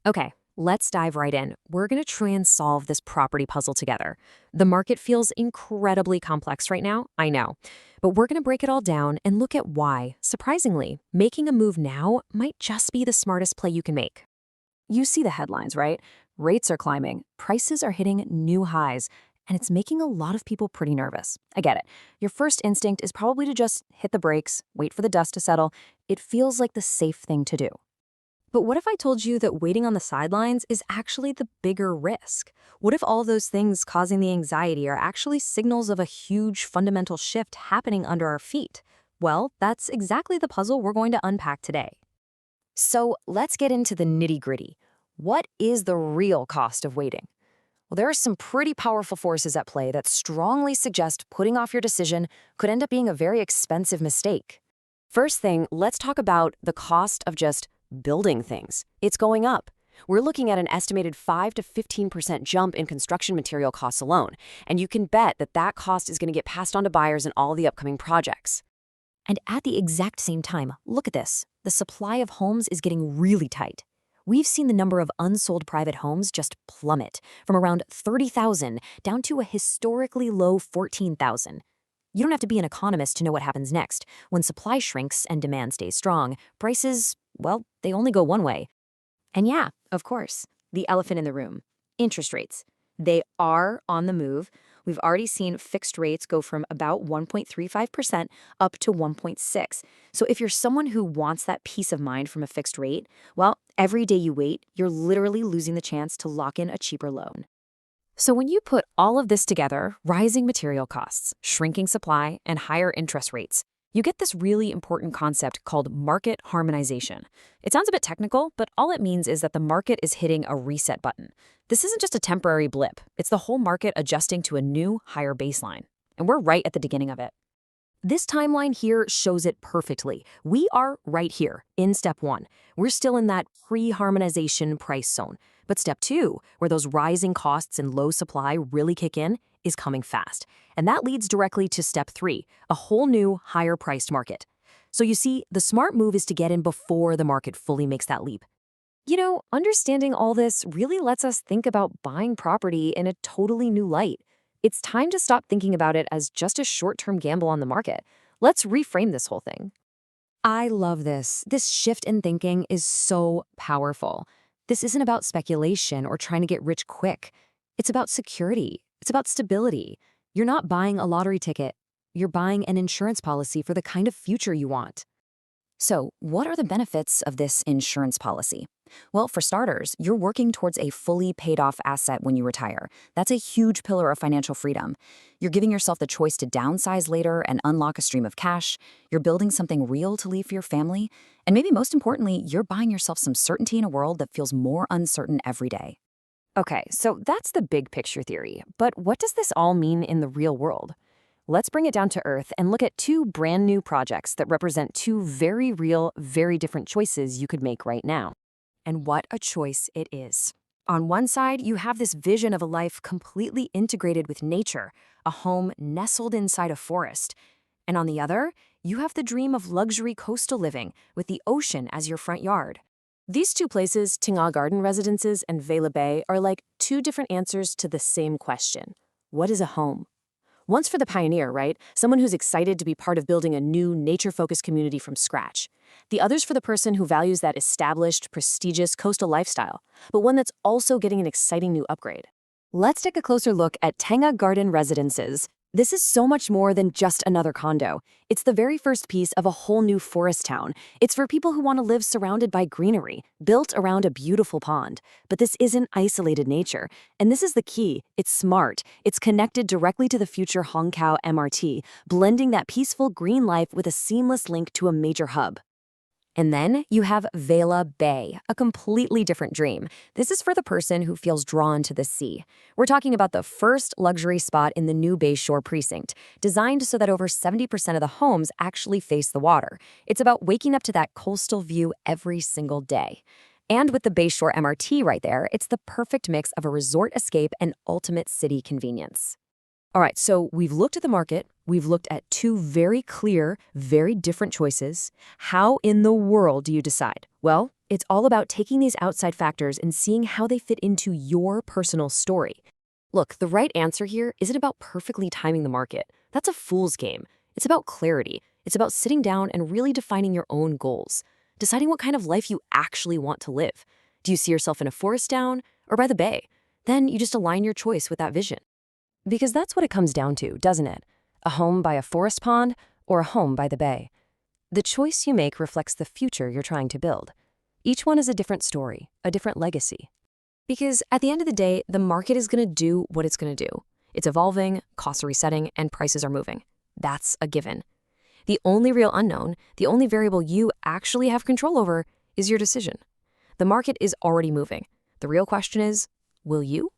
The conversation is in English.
Okay, let's dive right in. We're going to try and solve this property puzzle together. The market feels incredibly complex right now, I know. But we're going to break it all down and look at why, surprisingly, making a move now might just be the smartest play you can make. You see the headlines, right? Rates are climbing, prices are hitting new highs, and it's making a lot of people pretty nervous. I get it. Your first instinct is probably to just hit the brakes, wait for the dust to settle. It feels like the safe thing to do. But what if I told you that waiting on the sidelines is actually the bigger risk? What if all those things causing the anxiety are actually signals of a huge fundamental shift happening under our feet? Well, that's exactly the puzzle we're going to unpack today. So let's get into the nitty-gritty. What is the real cost of waiting? Well, there are some pretty powerful forces at play that strongly suggest putting off your decision could end up being a very expensive mistake. First thing, let's talk about the cost of just building things. It's going up. We're looking at an estimated 5 to 15% jump in construction material costs alone, and you can bet that that cost is going to get passed on to buyers in all the upcoming projects. And at the exact same time, look at this. The supply of homes is getting really tight. We've seen the number of unsold private homes just plummet from around 30,000 down to a historically low 14,000. You don't have to be an economist to know what happens next. When supply shrinks and demand stays strong, prices, well, they only go one way. And yeah, of course, the elephant in the room, interest rates. They are on the move. We've already seen fixed rates go from about 1.35% up to 1.6. So if you're someone who wants that peace of mind from a fixed rate, well, every day you wait, you're literally losing the chance to lock in a cheaper loan. So when you put all of this together, rising material costs, shrinking supply, and higher interest rates, you get this really important concept called market harmonization. It sounds a bit technical, but all it means is that the market is hitting a reset button. This isn't just a temporary blip. It's the whole market adjusting to a new, higher baseline. And we're right at the beginning of it. This timeline here shows it perfectly. We are right here in step 1. We're still in that pre-harmonization price zone. But step 2, where those rising costs and low supply really kick in, is coming fast. And that leads directly to step 3, a whole new, higher-priced market. So you see, the smart move is to get in before the market fully makes that leap. You know, understanding all this really lets us think about buying property in a totally new light. It's time to stop thinking about it as just a short-term gamble on the market. Let's reframe this whole thing. I love this. This shift in thinking is so powerful. This isn't about speculation or trying to get rich quick. It's about security. It's about stability. You're not buying a lottery ticket. You're buying an insurance policy for the kind of future you want. So, what are the benefits of this insurance policy? Well, for starters, you're working towards a fully paid-off asset when you retire. That's a huge pillar of financial freedom. You're giving yourself the choice to downsize later and unlock a stream of cash. You're building something real to leave for your family. And maybe most importantly, you're buying yourself some certainty in a world that feels more uncertain every day. Okay, so that's the big picture theory. But what does this all mean in the real world? Let's bring it down to earth and look at 2 brand new projects that represent 2 very real, very different choices you could make right now. And what a choice it is. On one side, you have this vision of a life completely integrated with nature, a home nestled inside a forest. And on the other, you have the dream of luxury coastal living with the ocean as your front yard. These 2 places, Tinga Garden Residences and Vela Bay, are like 2 different answers to the same question. What is a home? One's for the pioneer, right? Someone who's excited to be part of building a new, nature-focused community from scratch. The other's for the person who values that established, prestigious coastal lifestyle, but one that's also getting an exciting new upgrade. Let's take a closer look at Tinga Garden Residences. This is so much more than just another condo. It's the very first piece of a whole new forest town. It's for people who want to live surrounded by greenery, built around a beautiful pond. But this isn't isolated nature. And this is the key. It's smart. It's connected directly to the future Hongkou MRT, blending that peaceful green life with a seamless link to a major hub. And then you have Vela Bay, a completely different dream. This is for the person who feels drawn to the sea. We're talking about the first luxury spot in the new Bayshore precinct, designed so that over 70% of the homes actually face the water. It's about waking up to that coastal view every single day. And with the Bayshore MRT right there, it's the perfect mix of a resort escape and ultimate city convenience. All right, so we've looked at the market, We've looked at two very clear, very different choices. How in the world do you decide? Well, it's all about taking these outside factors and seeing how they fit into your personal story. Look, the right answer here isn't about perfectly timing the market. That's a fool's game. It's about clarity. It's about sitting down and really defining your own goals, deciding what kind of life you actually want to live. Do you see yourself in a forest town or by the bay? Then you just align your choice with that vision. Because that's what it comes down to, doesn't it? A home by a forest pond or a home by the bay. The choice you make reflects the future you're trying to build. Each one is a different story, a different legacy. Because at the end of the day, the market is going to do what it's going to do. It's evolving, costs are resetting, and prices are moving. That's a given. The only real unknown, the only variable you actually have control over, is your decision. The market is already moving. The real question is, will you?